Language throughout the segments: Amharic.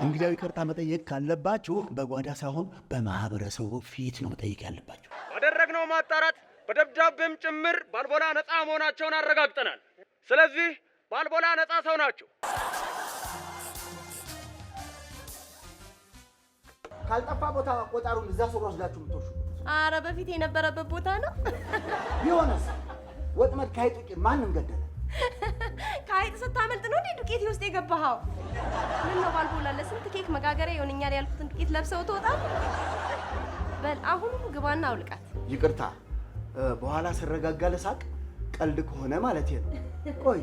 እንግዲያው ይቅርታ መጠየቅ ካለባችሁ በጓዳ ሳይሆን በማህበረሰቡ ፊት ነው መጠየቅ ያለባችሁ። ባደረግነው ማጣራት በደብዳቤም ጭምር ባልቦላ ነፃ መሆናቸውን አረጋግጠናል። ስለዚህ ባልቦላ ነፃ ሰው ናቸው። ካልጠፋ ቦታ ቆጣሩን እዛ ስር ወስዳችሁ ምትወሹ። አረ በፊት የነበረበት ቦታ ነው። ቢሆንስ ወጥመድ ከአይጥ ውጭ ማንም ገደለ? ከአይጥ ስታመልጥ ነው እንዴ ዱቄቴ ውስጥ የገባኸው? ምን ነው ባልቦላ ለስንት ኬክ መጋገሪያ ይሆንኛል ያልኩትን ዱቄት ለብሰው ትወጣ? በል አሁኑ ግባና አውልቃት። ይቅርታ በኋላ ስረጋጋ ለሳቅ ቀልድ ከሆነ ማለት ነው። ቆይ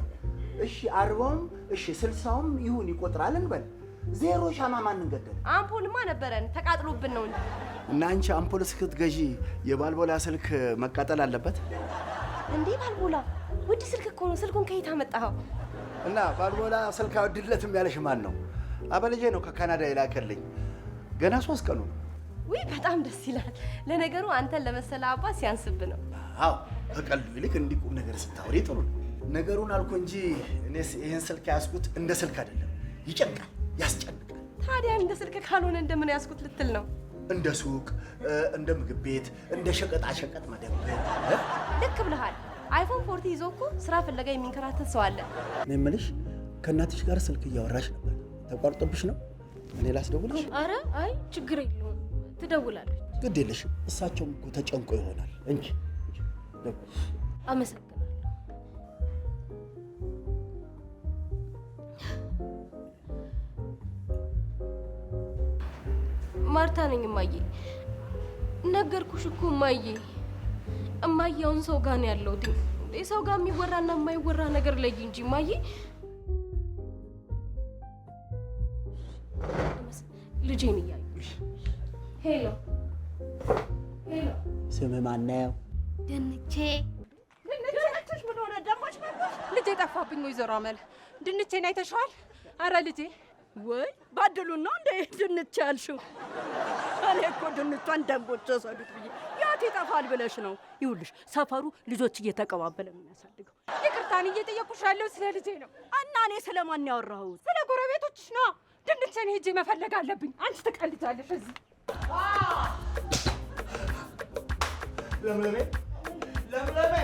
እሺ 40ም እሺ 60ም ይሁን ይቆጥራል እንበል። ዜሮ ሻማ ማንን ገደለ? አምፖልማ ነበረን ተቃጥሎብን ነው እንጂ። እና አንቺ አምፖል እስክትገዢ የባልቦላ ስልክ መቃጠል አለበት እንዴ? ባልቦላ ውድ ስልክ እኮ ነው። ስልኩን ከየት አመጣኸው? እና ባልቦላ ስልክ አይወድለትም ያለሽ ማን ነው? አበልጄ ነው ከካናዳ የላከልኝ። ገና 3 ቀኑ ነው። ውይ በጣም ደስ ይላል። ለነገሩ አንተን ለመሰለ አባት ሲያንስብ ነው። አዎ ከቀልዱ ይልቅ እንዲህ ቁም ነገር ስታወሪ ጥሩ ነው። ነገሩን አልኩ እንጂ እኔስ ይሄን ስልክ ያዝኩት እንደ ስልክ አይደለም። ይጨንቃል፣ ያስጨንቃል። ታዲያ እንደ ስልክ ካልሆነ እንደምን ያዝኩት ልትል ነው? እንደ ሱቅ፣ እንደ ምግብ ቤት፣ እንደ ሸቀጣ ሸቀጥ መደብር። ልክ ብለሃል። አይፎን 40 ይዞ እኮ ስራ ፍለጋ የሚንከራተት ሰው አለ። እኔ የምልሽ ከእናትሽ ጋር ስልክ እያወራሽ ነበር፣ ተቋርጦብሽ ነው? እኔ ላስደውልሽ? አረ አይ ችግር የለውም ትደውላለች። ግድ የለሽም። እሳቸውም እኮ ተጨንቆ ይሆናል እንጂ። አመሰግናለሁ። ማርታ ነኝ እማዬ። ነገርኩሽ እኮ እማዬ። እማዬ አሁን ሰው ጋር ነው ያለሁት። ሰው ጋር የሚወራና የማይወራ ነገር ለይ እንጂ እማዬ። ልጄን እያየሁሽ። ሄሎ ሄሎ። ስም ማን ነው? ድንቼ። ድንቼሽ ምን ሆነ? ደሞች መጣሽ? ልጄ ጠፋብኝ። ወይዘሮ አመል ድንቼን አይተሽዋል? አረ ልጄ ወይ ባድሉን ነው እንደ ድንች ያልሽው? እኔ እኮ ድንቿን ደንቦች ወሰዱት ብዬ ያት ይጠፋል ብለሽ ነው። ይኸውልሽ ሰፈሩ ልጆች እየተቀባበለ ነው የሚያሳድገው። ይቅርታን እየጠየኩሽ ያለው ስለ ልጄ ነው። እና እኔ ስለማን ያወራሁት? ስለ ጎረቤቶችሽ ነው። ድንቼን ሄጄ መፈለግ አለብኝ። አንቺ ትቀልጃለሽ እዚህ። ለምለሜ ለምለሜ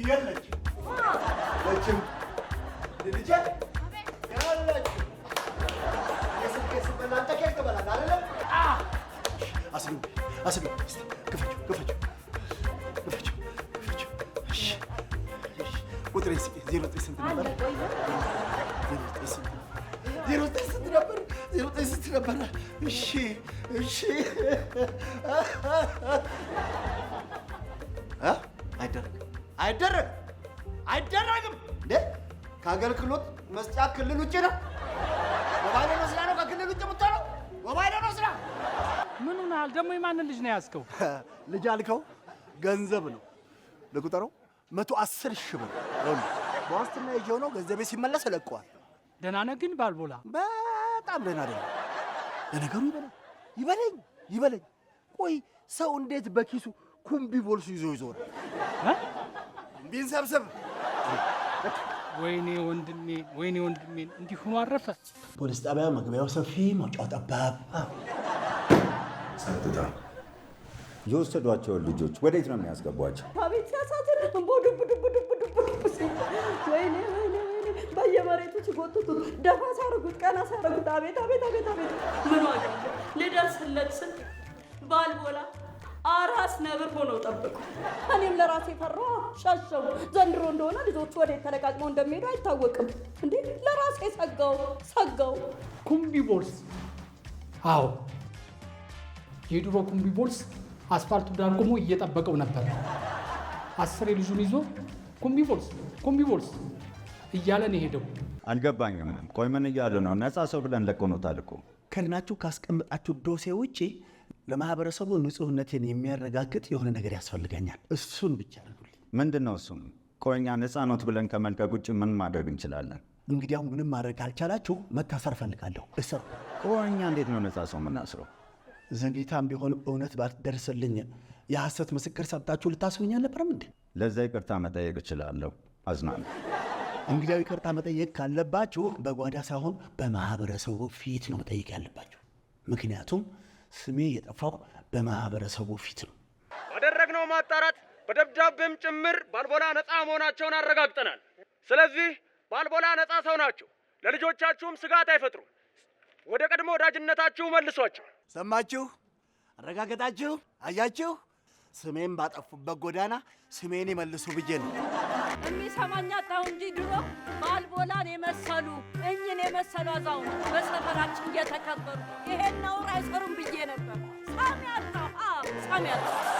የለች ለችም ልጄ ያለች የስልኬ በላንተ ከክ በላን አይደለም? አስሉ አስሉ እስቲ ክፈችው ክፈችው ክፈችው ክፈችው። እሺ እሺ ቁጥሬ 09 ስንት ነበር? 09 ስንት ነበር? 09 ስንት ነበር? እሺ እሺ አይደረግም አይደረግም አይደረግም። እንዴ ከአገልግሎት መስጫ ክልል ውጭ ነው። ሞባይል ነው ስራ ነው ከክልል ውጭ የምትሆነው? ሞባይል ነው ስራ። ምን ሆነሃል ደግሞ? የማንን ልጅ ነው ያዝከው? ልጅ አልከው ገንዘብ ነው ለቁጠረው 110 ሺህ ብር በዋስትና ይዤው ነው። ገንዘቤ ሲመለስ እለቀዋል። ደህና ነህ ግን ባልቦላ? በጣም ደህና አይደለም። ለነገሩ ይበለኝ ይበለኝ። ቆይ ሰው እንዴት በኪሱ ኩምቢ ቦልሱ ይዞ ይዞራል? ኩምቢን ሰብስብ። ወይኔ ወንድሜ ወይኔ ወንድሜ እንዲህ ሆኖ አረፈ። ፖሊስ ጣቢያ መግቢያው ሰፊ መውጫው ጠባብ። ጸጥታ። የወሰዷቸውን ልጆች ወዴት ነው የሚያስገቧቸው? አቤት ሲያሳዝን እንቦ ዱብ ዱብ ዱብ ዱብ ሲል ወይኔ ወይኔ ወይኔ በየመሬቱ ሲጎትቱት ደፋ ሲያደርጉት ቀና ሲያደርጉት አቤት አቤት አቤት አቤት ምን ዋጋ ልደርስለት ስል ባልቦላ አራስ ነብር ሆነው ጠበቁ። እኔም ለራሴ ፈራሁ፣ ሸሸው። ዘንድሮ እንደሆነ ልጆቹ ወዴት ተለቃቅመው እንደሚሄዱ አይታወቅም። እንዴ ለራሴ ሰጋው። ኩምቢ ቦልስ። አዎ የድሮ ኩምቢ ቦልስ አስፋልቱ ዳር ቆሞ እየጠበቀው ነበር። 10 ልጁን ይዞ ኩምቢ ቦልስ እያለ ነው የሄደው። አልገባኝም። ቆይ ምን እያሉ ነው? ነፃ ሰው ብለን ለቆኖታል እኮ። ከድናችሁ ካስቀምጣችሁ ዶሴ ውጪ ለማህበረሰቡ ንጹህነቴን የሚያረጋግጥ የሆነ ነገር ያስፈልገኛል። እሱን ብቻ አድርጉልኝ። ምንድን ነው እሱም? ቆይ እኛ ነፃ ኖት ብለን ከመልቀቅ ውጭ ምን ማድረግ እንችላለን? እንግዲያው ምንም ማድረግ ካልቻላችሁ መታሰር እፈልጋለሁ። እስር። ቆይ እኛ እንዴት ነው ነፃ ሰው የምናስረው? ዘግይታም ቢሆን እውነት ባትደርስልኝ የሐሰት ምስክር ሰብታችሁ ልታስሩኝ አልነበረም እንዴ? ለዛ ይቅርታ መጠየቅ እችላለሁ። አዝናለሁ። እንግዲያው ይቅርታ መጠየቅ ካለባችሁ በጓዳ ሳይሆን በማህበረሰቡ ፊት ነው መጠየቅ ያለባችሁ። ምክንያቱም ስሜ የጠፋው በማህበረሰቡ ፊት ነው። ባደረግነው ማጣራት በደብዳቤም ጭምር ባልቦላ ነፃ መሆናቸውን አረጋግጠናል። ስለዚህ ባልቦላ ነፃ ሰው ናቸው። ለልጆቻችሁም ስጋት አይፈጥሩም። ወደ ቀድሞ ወዳጅነታችሁ መልሷቸው። ሰማችሁ? አረጋገጣችሁ? አያችሁ? ስሜን ባጠፉበት ጎዳና ስሜን ይመልሱ ብዬ ነው። የሚሰማኝ አጣሁ እንጂ ድሮ ባልቦላን የመሰሉ እኝን የመሰሉ አዛውንት በሰፈራችን እየተከበሩ ይሄን ነውር አይሰሩም ብዬ ነበር። ሳሚ አጣሁ።